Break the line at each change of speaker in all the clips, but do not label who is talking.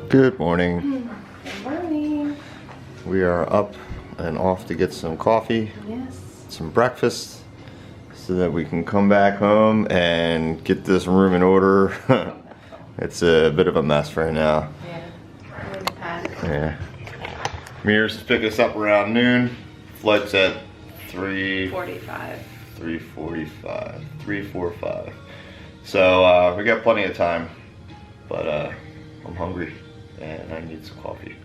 Good morning.
Good morning.
We are up and off to get some coffee,
Yes.
some breakfast, so that we can come back home and get this room in order. It's a bit of a mess right now.
Yeah. I'm going to pack.
Yeah. Mears is picking us up around noon. Flight's at
3:45.
3:45. So we got plenty of time, but I'm hungry and I need some coffee.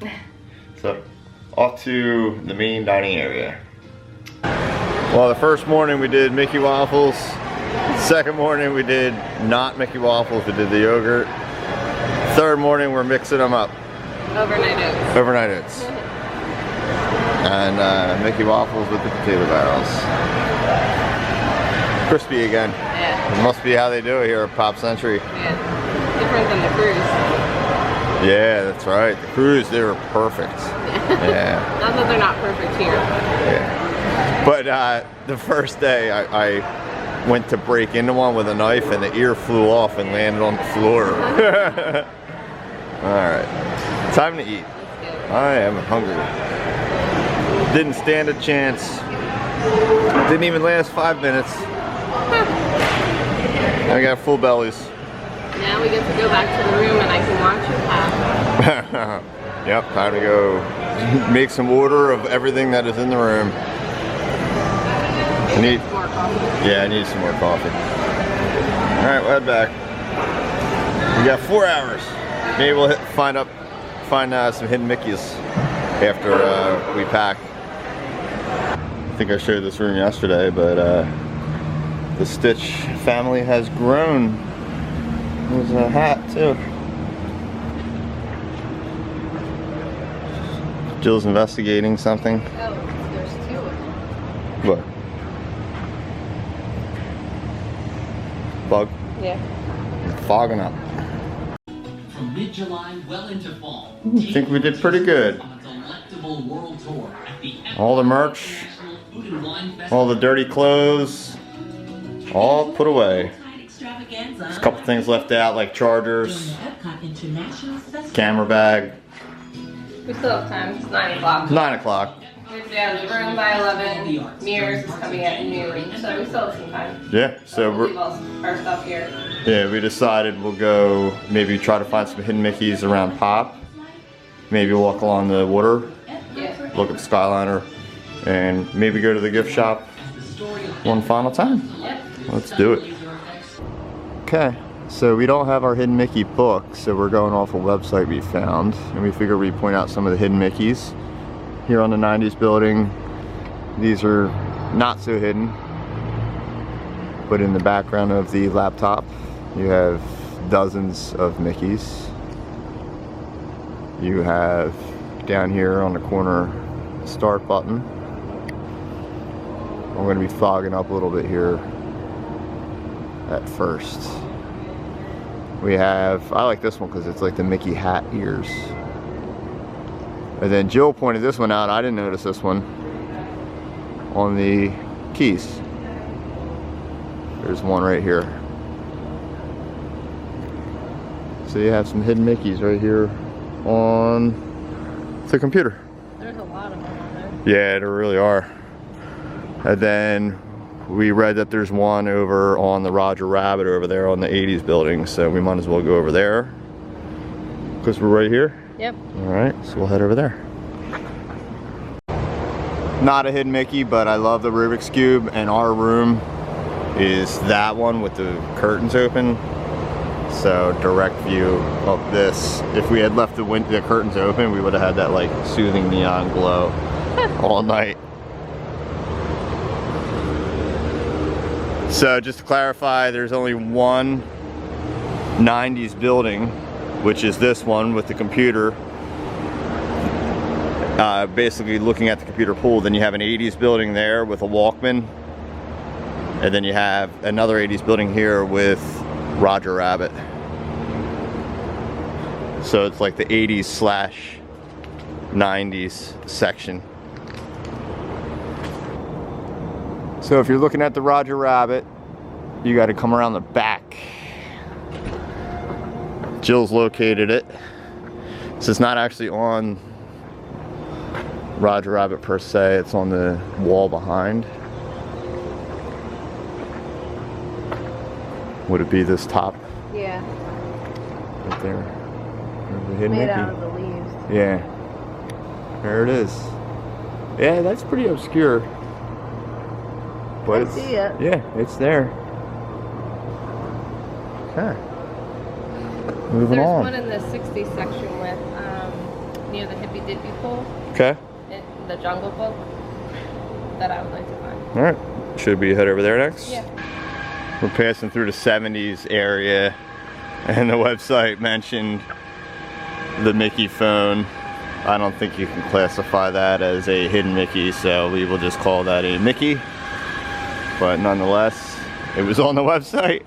So off to the main dining area. Well, the first morning we did Mickey waffles. Second morning we did not Mickey waffles, we did the yogurt. Third morning we're mixing them up.
Overnight oats.
Overnight oats. And Mickey waffles with the potato barrels. Crispy again.
Yeah.
It must be how they do it here at Pop Century.
Yeah. Different than the cruise.
Yeah, that's right. The cruise, they were perfect. Yeah.
Not that they're not perfect here.
Yeah. But the first day I went to break into one with a knife and the ear flew off and landed on the floor. Alright. Time to eat. I am hungry. Didn't stand a chance. Didn't even last 5 minutes. I got full bellies.
Now we get to go back to the room and I can watch it happen.
Yep, time to go make some order of everything that is in the room. I need
more coffee.
Yeah, I need some more coffee. Alright, we'll head back. We got 4 hours. Maybe we'll find some hidden Mickeys after we pack. I think I showed this room yesterday, but the Stitch family has grown. There's a hat too. Jill's investigating something.
Oh, there's 2 of them.
What? Bug?
Yeah.
I'm fogging up.
From mid-July well into fall.
I think we did pretty good. All the merch, all the dirty clothes, all put away. There's a couple things left out like chargers, camera bag.
We still have time. It's 9 o'clock.
9 o'clock.
We have to be out of the room by 11. Mears is coming at noon, so we still have some time.
Yeah, so
We'll leave all our stuff here.
yeah, we decided we'll go maybe try to find some hidden Mickeys around Pop. Maybe walk along the water,
Yeah.
look at the Skyliner, and maybe go to the gift shop one final time.
Yep.
Let's do it. Okay, so we don't have our hidden Mickey book, so we're going off a website we found, and we figured we'd point out some of the hidden Mickeys here on the 90s building. These are not so hidden, but in the background of the laptop you have dozens of Mickeys. You have down here on the corner start button. I'm going to be fogging up a little bit here at first. We have, I like this one because it's like the Mickey hat ears. And then Jill pointed this one out. I didn't notice this one on the keys. There's one right here. So you have some hidden Mickeys right here on the computer.
There's a lot of them on there.
Yeah, there really are. And then we read that there's one over on the Roger Rabbit over there on the 80s building, so we might as well go over there because we're right here.
Yep.
Alright, so we'll head over there. Not a hidden Mickey, but I love the Rubik's Cube, and our room is that one with the curtains open. So direct view of this. If we had left the curtains open, we would have had that like soothing neon glow all night. So just to clarify, there's only one 90s building, which is this one with the computer. Basically looking at the computer pool. Then you have an 80s building there with a Walkman. And then you have another 80s building here with Roger Rabbit. So it's like the 80s/90s section. So if you're looking at the Roger Rabbit, you got to come around the back. Jill's located it. So it's not actually on Roger Rabbit per se, it's on the wall behind. Would it be this top?
Yeah.
Right there. There's the hidden
Made
Mickey.
out of the leaves.
Yeah. There it is. Yeah, that's pretty obscure. But
I
it's,
see it.
yeah, it's there. Okay. Moving
There's
on.
one in the 60s section with near the Hippy Dippy Pool
Okay.
in the Jungle Book that I would like to find.
All right. Should we head over there next?
Yeah.
We're passing through the 70s area, and the website mentioned the Mickey phone. I don't think you can classify that as a hidden Mickey, so we will just call that a Mickey. But nonetheless, it was on the website.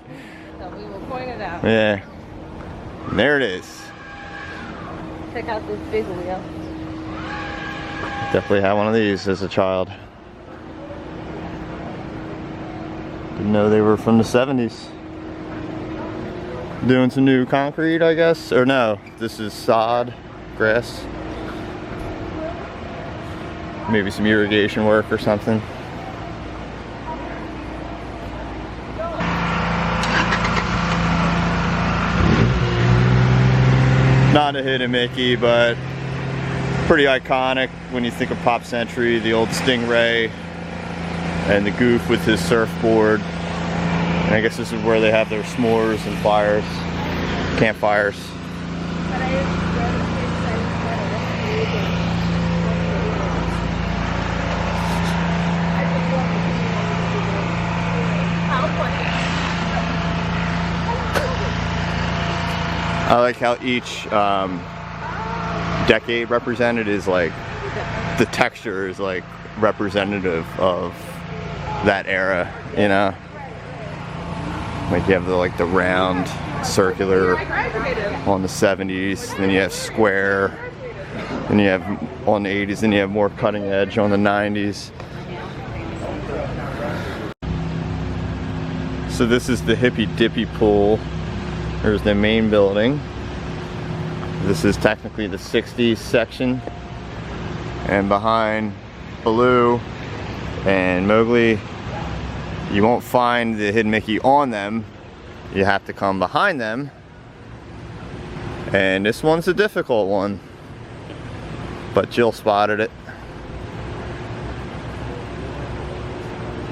So we will point it out.
Yeah. And there it is.
Check out this big wheel.
Definitely had one of these as a child. Didn't know they were from the 70s. Doing some new concrete, I guess. Or no, this is sod, grass. Maybe some irrigation work or something. Not a hidden Mickey, but pretty iconic when you think of Pop Century, the old Stingray and the Goof with his surfboard. And I guess this is where they have their s'mores and fires, campfires. I like how each decade represented is like, the texture is like representative of that era, you know? Like you have the like the round, circular on the 70s, then you have square, then you have on the 80s, then you have more cutting edge on the 90s. So this is the Hippy Dippy Pool. Here's the main building. This is technically the 60s section. And behind Baloo and Mowgli, you won't find the hidden Mickey on them. You have to come behind them. And this one's a difficult one. But Jill spotted it.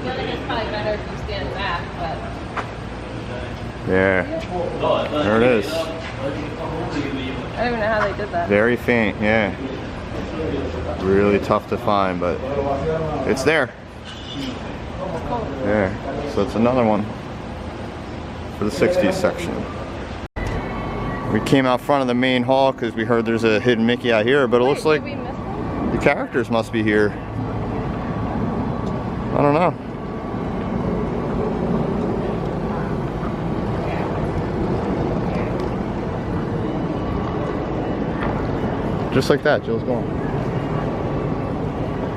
I feel like it's probably better if you stand back, but...
Yeah. There it is.
I don't even know how they did that.
Very faint, yeah. Really tough to find, but it's there. Yeah, so it's another one for the 60s section. We came out front of the main hall because we heard there's a hidden Mickey out here, but it looks like the characters must be here. I don't know. Just like that, Jill's gone.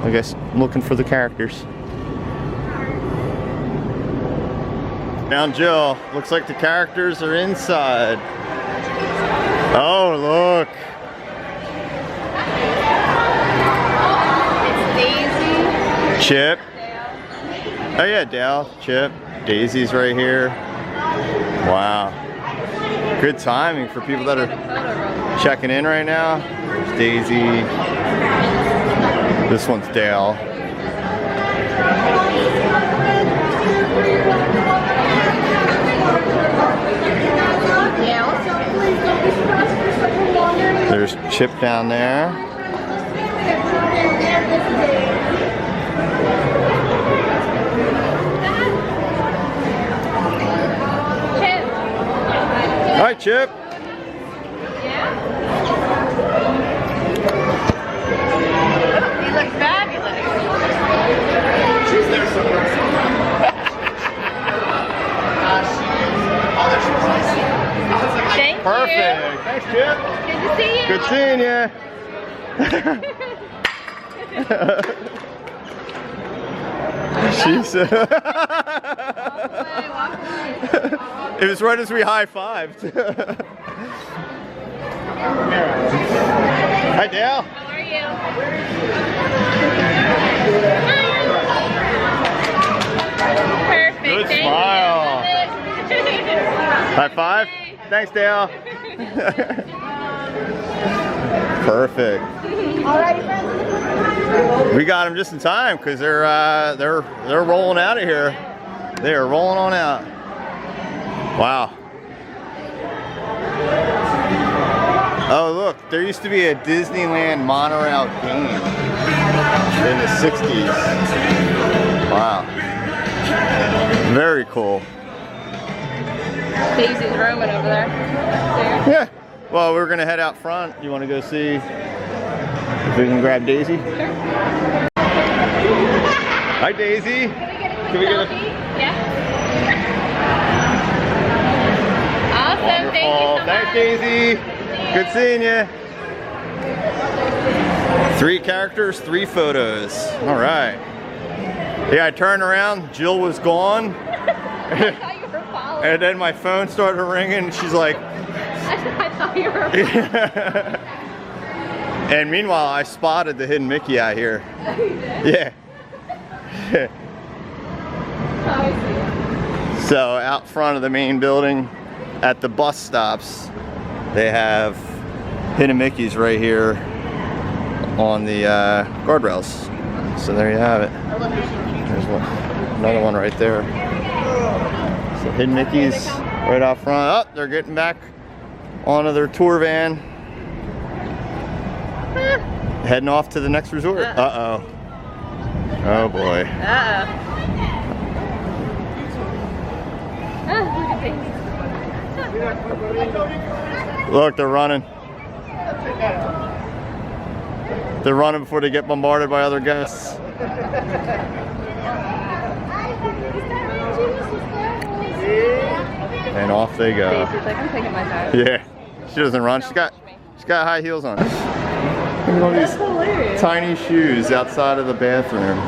I guess I'm looking for the characters. Down Jill, looks like the characters are inside. Oh, look.
It's Daisy.
Chip.
Dale.
Oh yeah, Dale, Chip, Daisy's right here. Wow. Good timing for people that are checking in right now. There's Daisy. This one's Dale. There's Chip down there.
Chip.
Hi, Chip.
Yeah? You look fabulous.
She's there somewhere.
Thank you.
Perfect. Thanks, Chip.
Good to see you.
Good seeing you. She's. It was right as we high-fived. Hi, Dale.
How are you? Perfect.
Good
Thank
smile.
you.
High five. Thanks, Dale. Perfect.
All right, friends.
We got them just in time because they're rolling out of here. They are rolling on out. Wow. Oh look, there used to be a Disneyland monorail game in the 60s. Wow. Very cool.
Daisy's roaming over there.
Yeah. Well, we're gonna head out front. You want to go see if we can grab Daisy?
Sure.
Hi, Daisy.
Can we get a Yeah. Awesome. Thank you so much.
Thanks, Daisy. Good seeing you. 3 characters, 3 photos. All right. Yeah, I turned around. Jill was gone.
I thought you were following.
And then my phone started ringing. And she's like.
I thought you were following.
And meanwhile, I spotted the hidden Mickey out here. Yeah. So out front of the main building, at the bus stops, they have hidden Mickeys right here on the guardrails. So there you have it. There's one, another one right there. So hidden Mickeys right out front. Oh, they're getting back onto their tour van. Heading off to the next resort. Uh-oh. Oh boy. Look, they're running. They're running before they get bombarded by other guests. And off they go.
She's like, I'm taking my time.
Yeah. She doesn't run. She's got high heels on. Look at all these tiny shoes outside of the bathroom.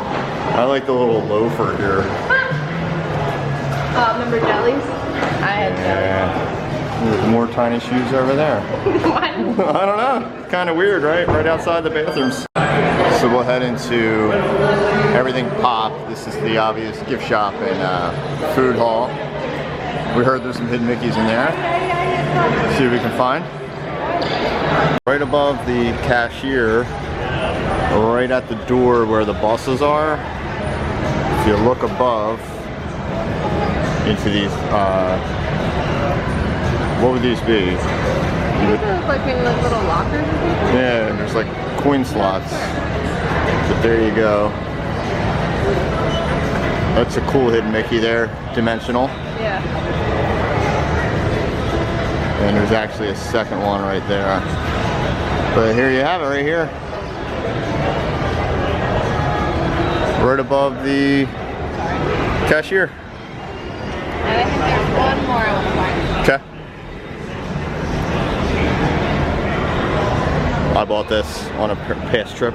I like the little loafer here.
Remember jellies? I had jellies.
There's more tiny shoes over there.
Why?
I don't know. Kind of weird, right? Right outside the bathrooms. So we'll head into Everything Pop. This is the obvious gift shop and food hall. We heard there's some hidden Mickeys in there. Let's see what we can find. Right above the cashier, right at the door where the buses are, if you look above into these, what would these be?
These look like maybe like little lockers or something?
Yeah, there's like coin slots. But there you go. That's a cool hidden Mickey there, dimensional.
Yeah.
And there's actually a second one right there. But here you have it, right here. Right above the cashier.
And I think there's one more I want to find.
Okay. I bought this on a past trip.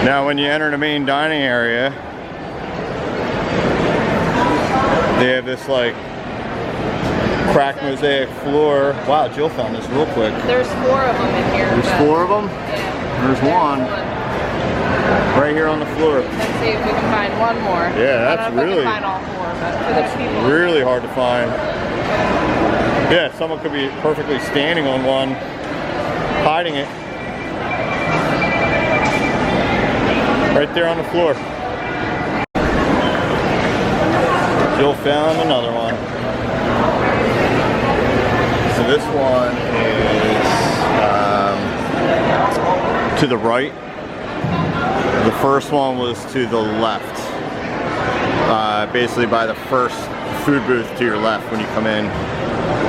Now when you enter the main dining area, they have this like cracked mosaic floor. Wow, Jill found this real quick.
There's 4 of them in here.
There's 4 of them?
Yeah.
There's one right here on the floor.
Let's see if we can find one more.
Yeah, that's
I don't know if
really-
we can find all 4, but for the people.
Really hard to find. Yeah, someone could be perfectly standing on one, hiding it. Right there on the floor. Jill found another one. So this one is to the right. The first one was to the left. Basically by the first food booth to your left when you come in.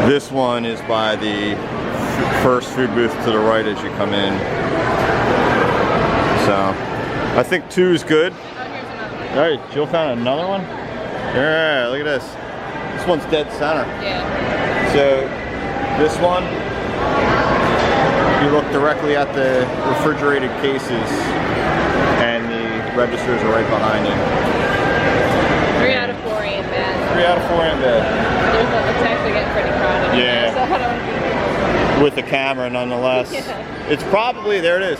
This one is by the first food booth to the right as you come in. So I think 2 is good.
Oh, here's another one.
All right, Jill found another one. Yeah, look at this. This one's dead center.
Yeah.
So this one, you look directly at the refrigerated cases and the registers are right behind you. 3 out of 4 ain't bad.
It's actually getting pretty crowded.
Yeah.
So I don't...
With the camera, nonetheless.
Yeah.
It's probably, there it is.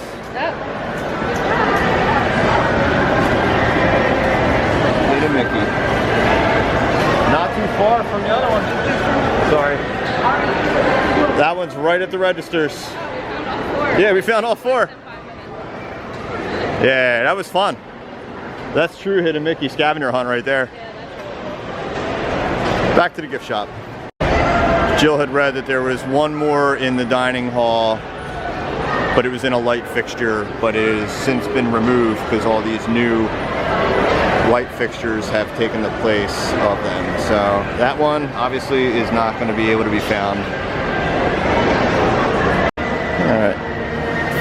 Little Mickey. Not too far from the other one. Sorry. That one's right at the registers. Yeah, we found all 4. Yeah, that was fun. That's true Hidden Mickey scavenger hunt right there. Back to the gift shop. Jill had read that there was one more in the dining hall, but it was in a light fixture, but it has since been removed because all these new light fixtures have taken the place of them. So that one obviously is not going to be able to be found. Alright,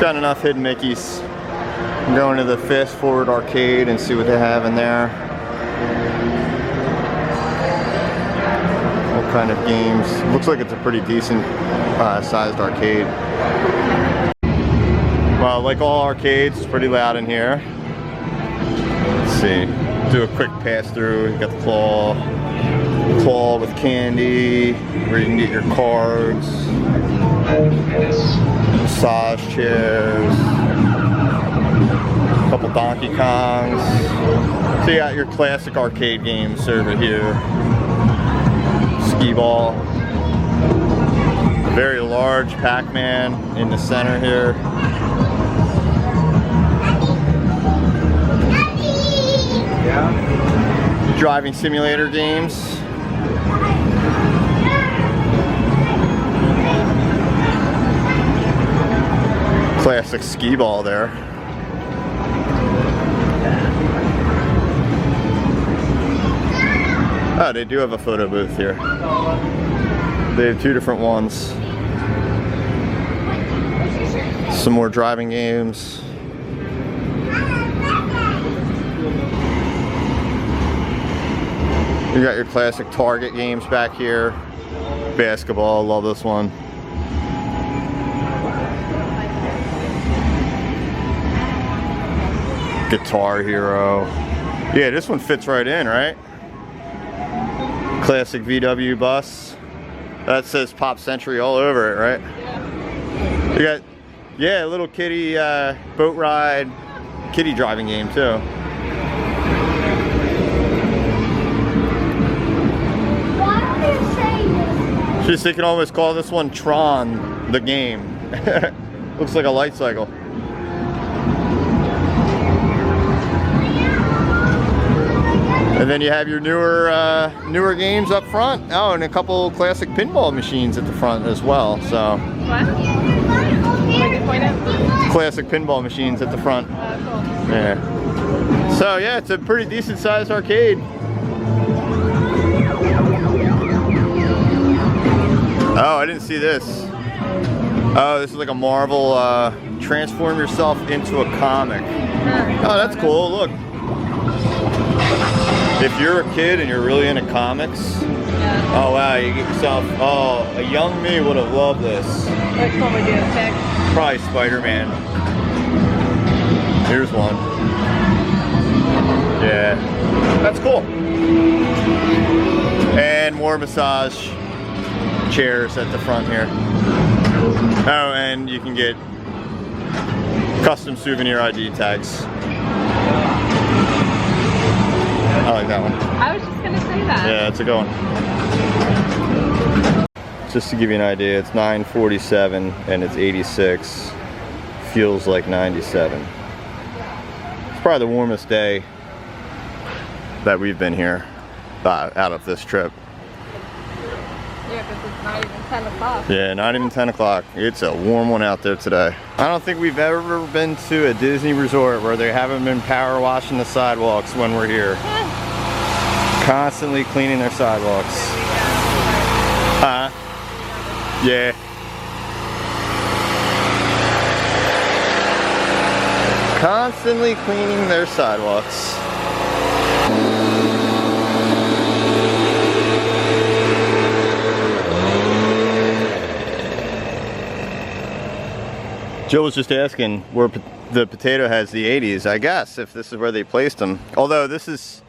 found enough Hidden Mickeys. I'm going to the Fast Forward arcade and see what they have in there. What kind of games? Looks like it's a pretty decent sized arcade. Well, like all arcades, it's pretty loud in here. Let's see. Do a quick pass through. You got the claw with candy, where you can get your cards, massage chairs, a couple Donkey Kongs. So you got your classic arcade games over here. Skee ball. Very large Pac-Man in the center here. Driving simulator games. Classic skee ball there. Oh, they do have a photo booth here. They have 2 different ones. Some more driving games. You got your classic Target games back here. Basketball, love this one. Guitar Hero. Yeah, this one fits right in, right? Classic VW bus. That says Pop Century all over it, right? Yeah. You got, yeah, a little kiddie boat ride, kiddie driving game too. Just they can almost call this one Tron, the game. Looks like a light cycle. And then you have your newer games up front. Oh, and a couple classic pinball machines at the front as well. So.
What?
Classic pinball machines at the front.
Cool.
Yeah. So yeah, it's a pretty decent sized arcade. Oh, I didn't see this. Oh, this is like a Marvel transform yourself into a comic. Oh, that's cool. Look. If you're a kid and you're really into comics, oh wow, you get yourself, oh, a young me would have loved this.
Which one would you pick?
Probably Spider-Man. Here's one. Yeah, that's cool. And more massage chairs at the front here. Oh, and you can get custom souvenir ID tags. I like that one.
I was just gonna say that.
Yeah, it's a good one. Just to give you an idea, it's 9:47 and it's 86. Feels like 97. It's probably the warmest day that we've been here out of this trip.
Yeah, because it's not even 10 o'clock.
Yeah, not even 10 o'clock. It's a warm one out there today. I don't think we've ever been to a Disney resort where they haven't been power washing the sidewalks when we're here. Constantly cleaning their sidewalks. Yeah. Constantly cleaning their sidewalks. Jill was just asking where the potato has the 80s, I guess, if this is where they placed them. Although this is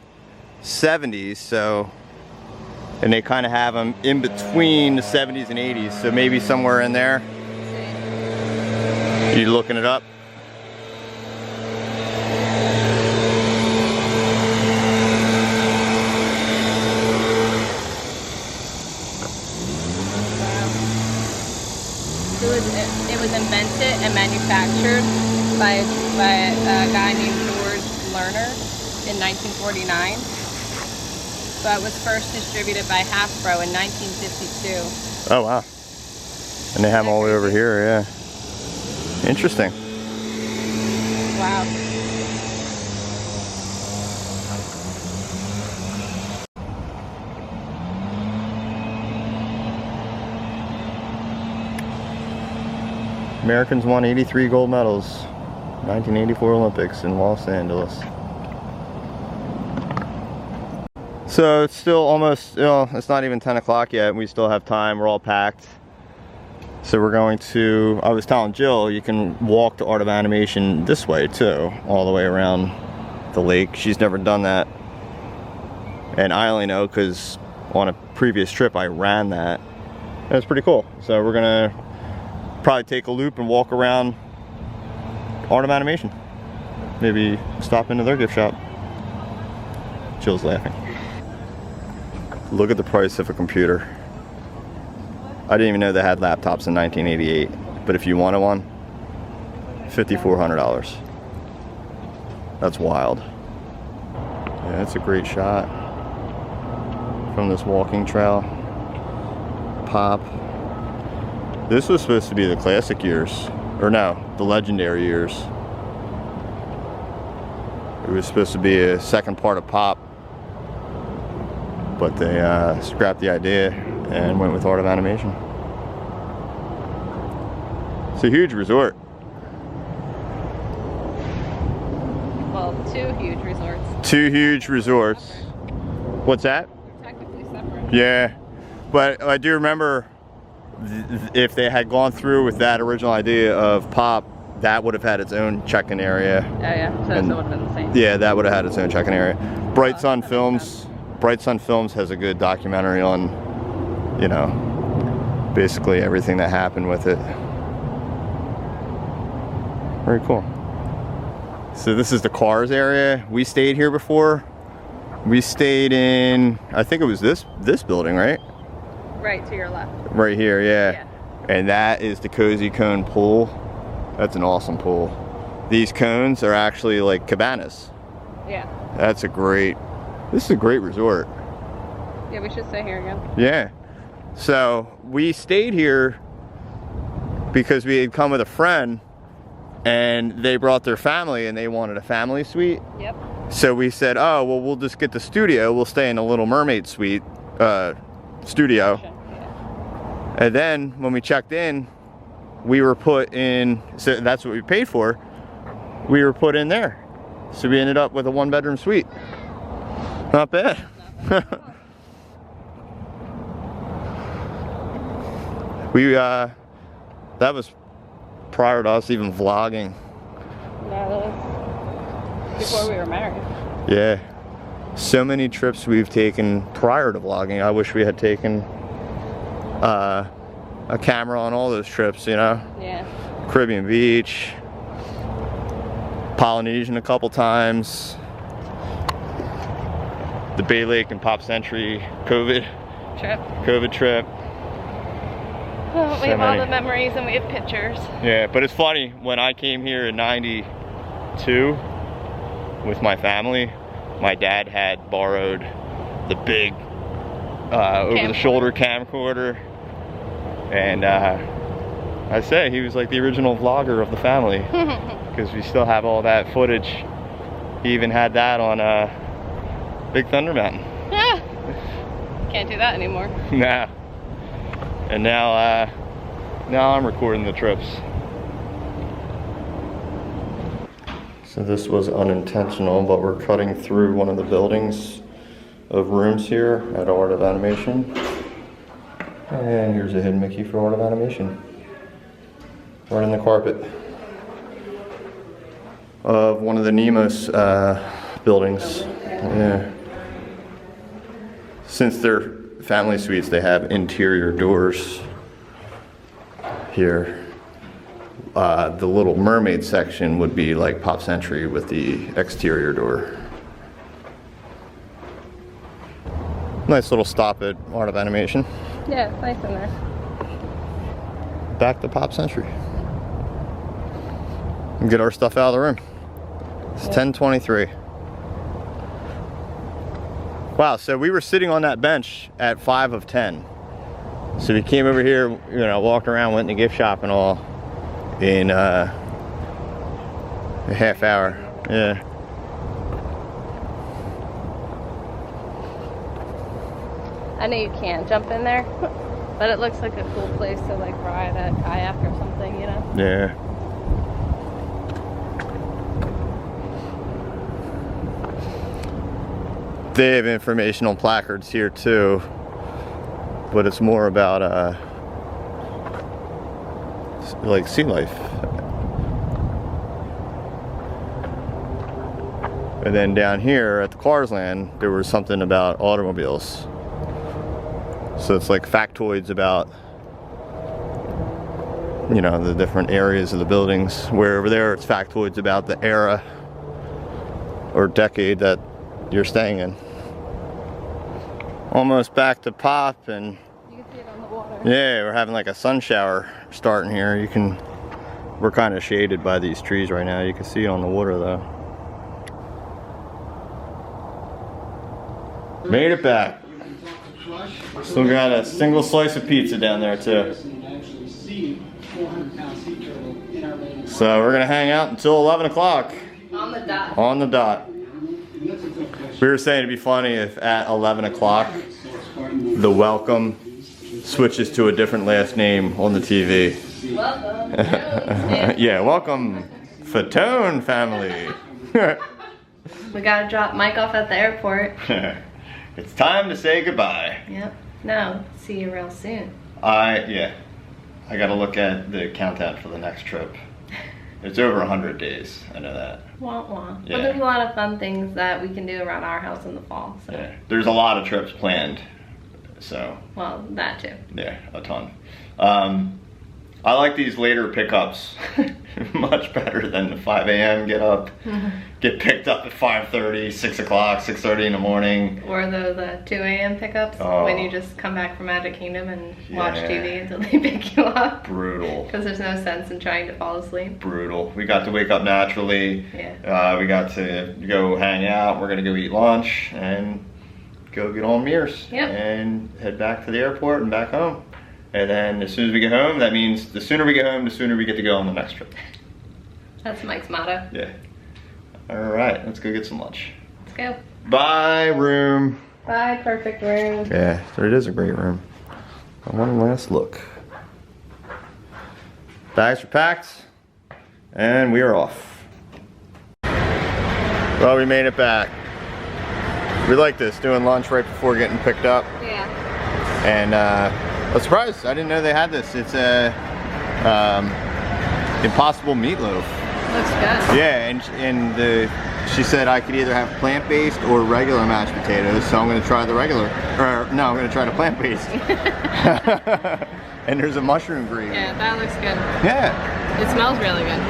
70s, so And they kind of have them in between the 70s and 80s, so maybe somewhere in there. You looking it up?
It was invented and manufactured by a guy named George Lerner in 1949. But was first distributed by Hasbro in 1952.
Oh wow. And they have them all the way over here, yeah. Interesting.
Wow.
Americans won 83 gold medals. 1984 Olympics in Los Angeles. So it's still almost, it's not even 10 o'clock yet. We still have time. We're all packed. So we're going to, I was telling Jill, you can walk to Art of Animation this way too, all the way around the lake. She's never done that. And I only know because on a previous trip I ran that. And it's pretty cool. So we're gonna probably take a loop and walk around Art of Animation. Maybe stop into their gift shop. Jill's laughing. Look at the price of a computer. I didn't even know they had laptops in 1988, but if you wanted one, $5,400. That's wild. Yeah, that's a great shot from this walking trail. Pop. This was supposed to be the classic years, or no, the legendary years. It was supposed to be a second part of Pop, but they scrapped the idea and went with Art of Animation. It's a huge resort.
Well, two huge resorts.
Two huge resorts. What's that?
They're technically separate.
Yeah, but I do remember if they had gone through with that original idea of Pop, that would have had its own check-in area.
Oh yeah, so it would have been the same.
Yeah, that would have had its own check-in area. Bright Sun Films. Bright Sun Films has a good documentary on, you know, basically everything that happened with it. Very cool. So this is the Cars area. We stayed here before. We stayed in, I think it was this building, right?
Right to your left.
Right here, yeah. And that is the Cozy Cone pool. That's an awesome pool. These cones are actually like cabanas.
Yeah.
That's a great, this is a great resort.
Yeah, we should stay here again.
Yeah. So we stayed here because we had come with a friend and they brought their family and they wanted a family suite.
Yep.
So we said, oh, well, we'll just get the studio. We'll stay in the Little Mermaid suite, studio.
Yeah.
And then when we checked in, we were put in, so that's what we paid for. We were put in there. So we ended up with a 1-bedroom suite. Not bad. We, that was prior to us even vlogging.
Yeah, that was before we were married.
Yeah. So many trips we've taken prior to vlogging. I wish we had taken a camera on all those trips, you know?
Yeah.
Caribbean Beach, Polynesian a couple times, the Bay Lake and Pop Century COVID trip.
Well, we have all the memories and we have pictures.
Yeah, but it's funny, when I came here in '92 with my family, my dad had borrowed the big over-the-shoulder camcorder, and I say he was like the original vlogger of the family because we still have all that footage. He even had that on Big Thunder Mountain.
Can't do that anymore.
Nah. And now I'm recording the trips. So this was unintentional, but we're cutting through one of the buildings of rooms here at Art of Animation. And here's a hidden Mickey for Art of Animation. Right in the carpet of one of the Nemo's buildings. Yeah. Since they're family suites, they have interior doors here. The Little Mermaid section would be like Pop Century with the exterior door. Nice little stop at Art of Animation.
Yeah, it's nice in there.
Back to Pop Century. And get our stuff out of the room. It's 10:23. Wow, so we were sitting on that bench at 5 of 10. So we came over here, you know, walked around, went to gift shop and all in a half hour. Yeah.
I know you can't jump in there, but it looks like a cool place to like ride a kayak or something, you know?
Yeah. They have informational placards here too, but it's more about like sea life. And then down here at the Cars Land, there was something about automobiles. So it's like factoids about, you know, the different areas of the buildings. Where over there, it's factoids about the era or decade that you're staying in. Almost back to Pop, and
You can see it on the water.
yeah, we're having like a sun shower starting here. We're kind of shaded by these trees right now. You can see it on the water though. Made it back. Still got a single slice of pizza down there too. So we're gonna hang out until 11 o'clock.
On the dot.
On the dot. We were saying it'd be funny if at 11 o'clock the welcome switches to a different last name on the TV.
Welcome.
Yeah, welcome Fatone family.
We gotta drop Mike off at the airport.
It's time to say goodbye.
Yep. No, see you real soon.
I gotta look at the countdown for the next trip. It's over 100 days, I know that.
Wah wah.
Yeah.
But there's a lot of fun things that we can do around our house in the fall. So.
Yeah. There's a lot of trips planned, so.
Well, that too.
Yeah, a ton. I like these later pickups much better than the 5 a.m. get up, get picked up at 5:30, 6 o'clock, 6:30 in the morning.
Or the 2 a.m. pickups when you just come back from Magic Kingdom and watch TV until they pick you up.
Brutal.
Because there's no sense in trying to fall asleep.
Brutal. We got to wake up naturally.
Yeah.
We got to go hang out. We're gonna go eat lunch and go get on Mears.
Yep.
And head back to the airport and back home. And then as soon as we get home, that means the sooner we get home, the sooner we get to go on the next trip.
That's Mike's motto.
Yeah. All right, let's go get some lunch.
Let's go.
Bye, room.
Bye, perfect room.
Yeah, it is a great room. One last look. Bags are packed, and we are off. Well, we made it back. We like this, doing lunch right before getting picked up.
Yeah.
And I was surprised. I didn't know they had this. It's a Impossible meatloaf.
Looks good.
Yeah, and she said I could either have plant-based or regular mashed potatoes, so I'm going to try the regular. Or no, I'm going to try the plant-based. And there's a mushroom gravy.
Yeah, that looks good.
Yeah.
It smells really good.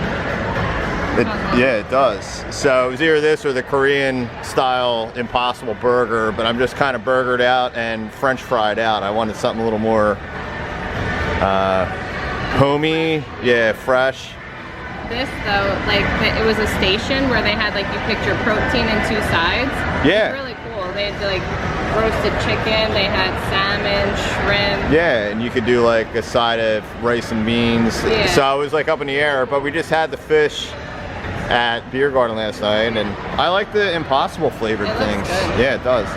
Yeah, it does. So it was either this or the Korean style Impossible burger, but I'm just kind of burgered out and French fried out. I wanted something a little more homey, yeah, fresh.
This though, like it was a station where they had like you picked your protein in 2 sides.
Yeah.
It was really cool. They had like roasted chicken, they had salmon, shrimp.
Yeah, and you could do like a side of rice and beans.
Yeah.
So I was like up in the air, but we just had the fish at Beer Garden last night, and I like the Impossible flavored things.
Good.
Yeah, it does.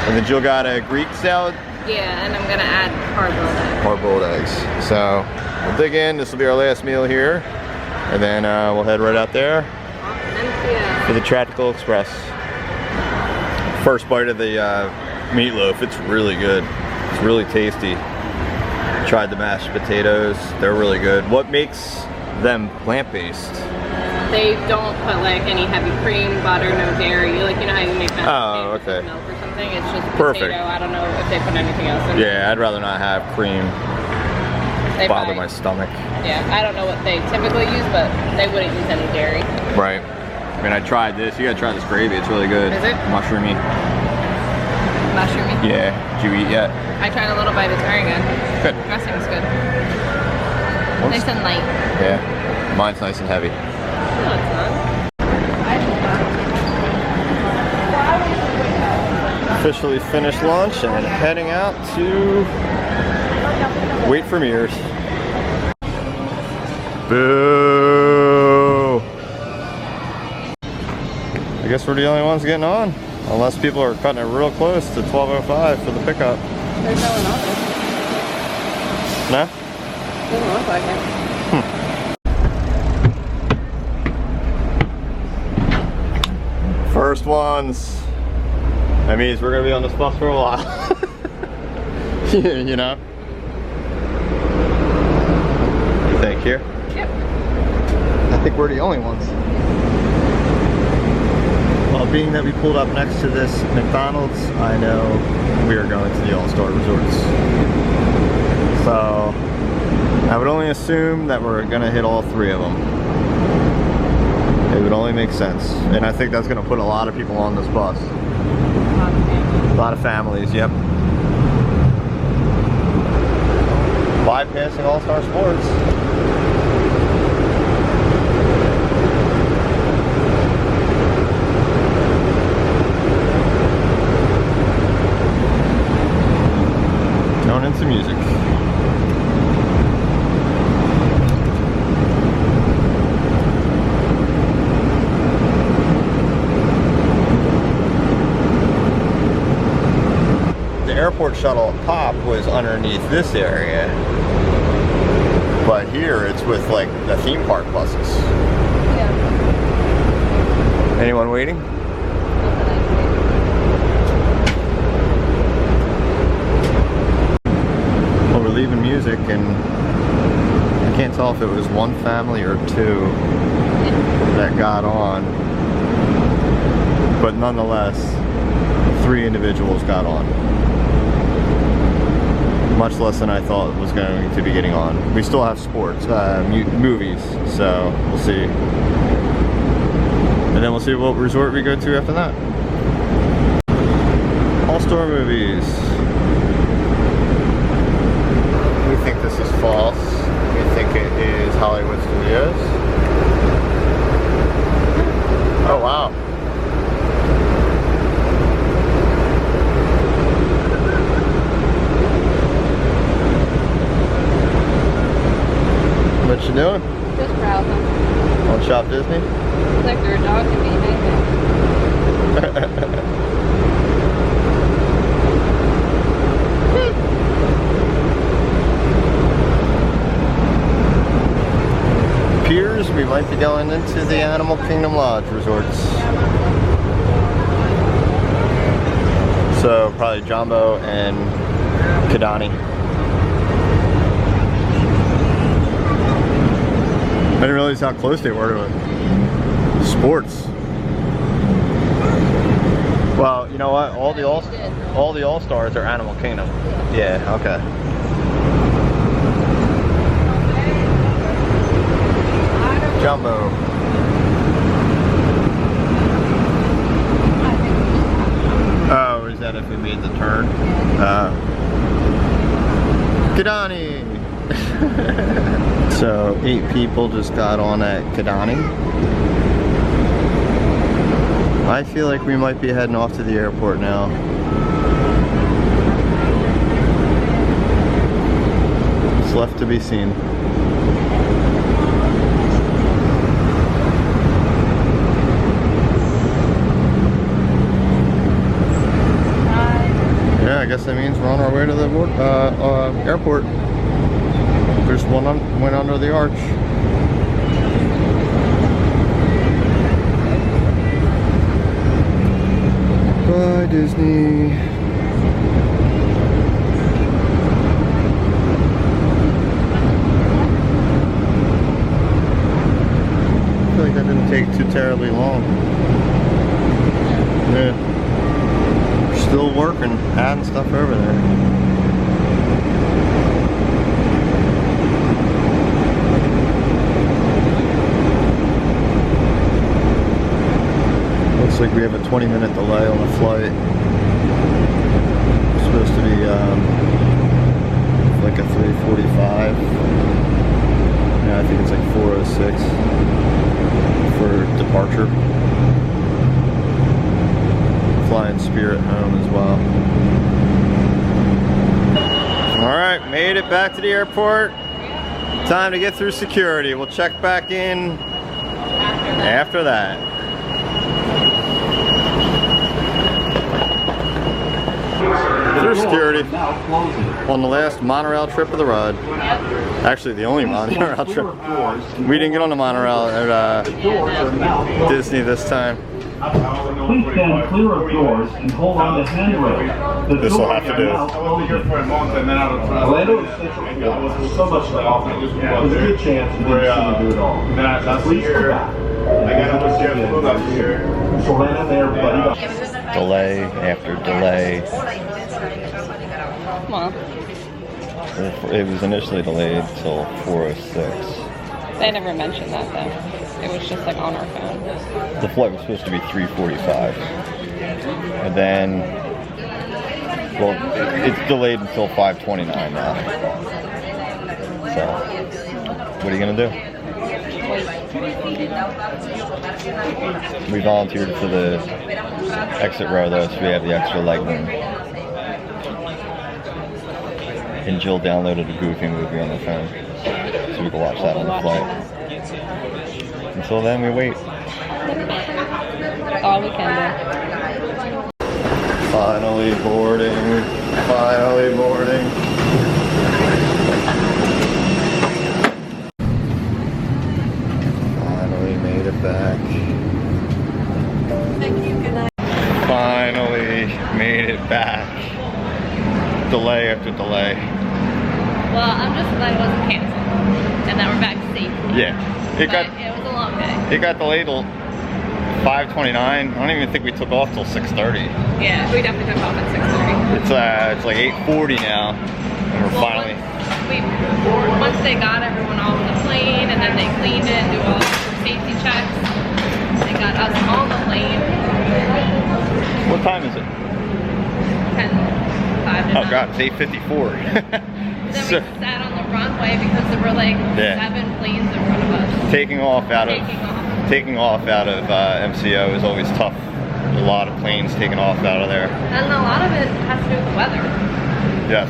And then Jill got a Greek salad.
Yeah, and I'm gonna add hard-boiled eggs.
Hard-boiled eggs. So we'll dig in. This will be our last meal here, and then we'll head right out there for the Tropical Express. First bite of the meatloaf. It's really good. It's really tasty. Tried the mashed potatoes. They're really good. What makes them plant-based?
They don't put like any heavy cream, butter, no dairy. Like, you know how you make mashed potatoes
okay.
with milk or something? thing. It's just
Perfect.
potato. I don't know if they put anything else in.
Yeah, I'd rather not have cream
They
bother
probably-
my stomach.
Yeah, I don't know what they typically use, but they wouldn't use any dairy.
Right. I mean, I tried this. You gotta try this gravy. It's really good.
Is it?
Mushroomy.
Mushroomy.
Yeah. Did you eat yet?
I tried a little bite. It's very good.
Good.
Dressing's good.
What's-
Nice and light.
Yeah. Mine's nice and heavy.
No, it's not.
Officially finished lunch and heading out to wait for Mears. Boo! I guess we're the only ones getting on, unless people are cutting it real close to 12:05 for the pickup.
There's no one on
No?
there. Doesn't look like it.
First ones. That means we're gonna be on this bus for a while. You know? You think here?
Yep.
I think we're the only ones. Well, being that we pulled up next to this McDonald's, I know we are going to the All-Star Resorts. So, I would only assume that we're gonna hit all three of them. It would only make sense. And I think that's gonna put a lot of people on this bus. A lot of families, yep. Bypassing All-Star Sports. Going into music. Airport shuttle pop was underneath this area, but here it's with like the theme park buses.
Yeah.
Anyone waiting? Well, we're leaving music and I can't tell if it was one family or two that got on, but nonetheless 3 individuals got on. Much less than I thought was going to be getting on. We still have sports, movies, so we'll see. And then we'll see what resort we go to after that. All-Star Movies. We think this is false. We think it is Hollywood Studios. Oh wow. What you doing?
Just browsing.
On Shop Disney?
Looks like there are dogs to be amazing.
Appears we might be going into the Animal Kingdom Lodge resorts. So probably Jumbo and Kidani. I didn't realize how close they were to it. Sports. Well, you know what? All the All-Stars are Animal Kingdom. Yeah, okay. Jumbo. Oh, is that if we made the turn? Kidani! So 8 people just got on at Kidani. I feel like we might be heading off to the airport now. It's left to be seen. Yeah, I guess that means we're on our way to the airport. There's one went under the arch. Bye, Disney. I feel like that didn't take too terribly long. Yeah. We're still still working, adding stuff over there. Looks like we have a 20-minute delay on the flight. It's supposed to be like a 3:45. Yeah, I think it's like 4:06 for departure. Flying Spirit home as well. Alright, made it back to the airport. Time to get through security. We'll check back in after that. Through security on the last monorail trip of the ride. Actually, the only monorail trip. We didn't get on the monorail at Disney this time.
Please stand clear of doors and hold on to handrails.
This will have to do.
Orlando is central. So much to offer. There's a good chance you didn't see me do it all. Please come back. So land there, buddy.
Delay after delay.
Come on.
It was initially delayed till 4:06.
They never mentioned that though. It was just like on our phone.
The flight was supposed to be 3:45. And then, well, it's delayed until 5:29 now. So, what are you gonna do? We volunteered for the exit row though, so we have the extra leg room. And Jill downloaded a Goofy movie on the phone, so we can watch that on the flight. Until then, we wait.
That's all we can do.
Finally boarding. Finally boarding. Finally made it back.
Thank you. Good night.
Finally made it back. Delay after delay.
Well, I'm just glad it wasn't canceled and that we're back safe.
Yeah. It
was a long day.
It got delayed till 5:29. I don't even think we took off till 6:30.
Yeah, we definitely took off at 6:30.
It's like 8:40 now, and we're finally.
Once they got everyone off the plane and then they cleaned it and do all the safety checks, they got us on the plane.
What time is it?
10:05 to 9.
Oh God, it's 8:54.
Then we sat on the runway because there were like 7 planes in front of us.
Taking off out of MCO is always tough. A lot of planes taking off out of there.
And a lot of it has to do with the weather.
Yes.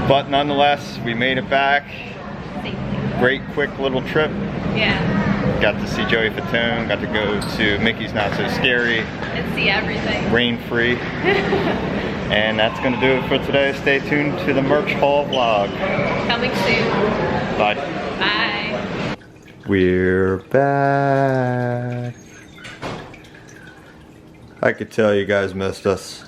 But nonetheless, we made it back.
Safety.
Great quick little trip.
Yeah.
Got to see Joey Fatone, got to go to Mickey's Not So Scary.
And see everything.
Rain free. And that's going to do it for today. Stay tuned to the Merch Hall vlog.
Coming soon.
Bye.
Bye.
We're back. I could tell you guys missed us.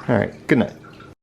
All right, good night.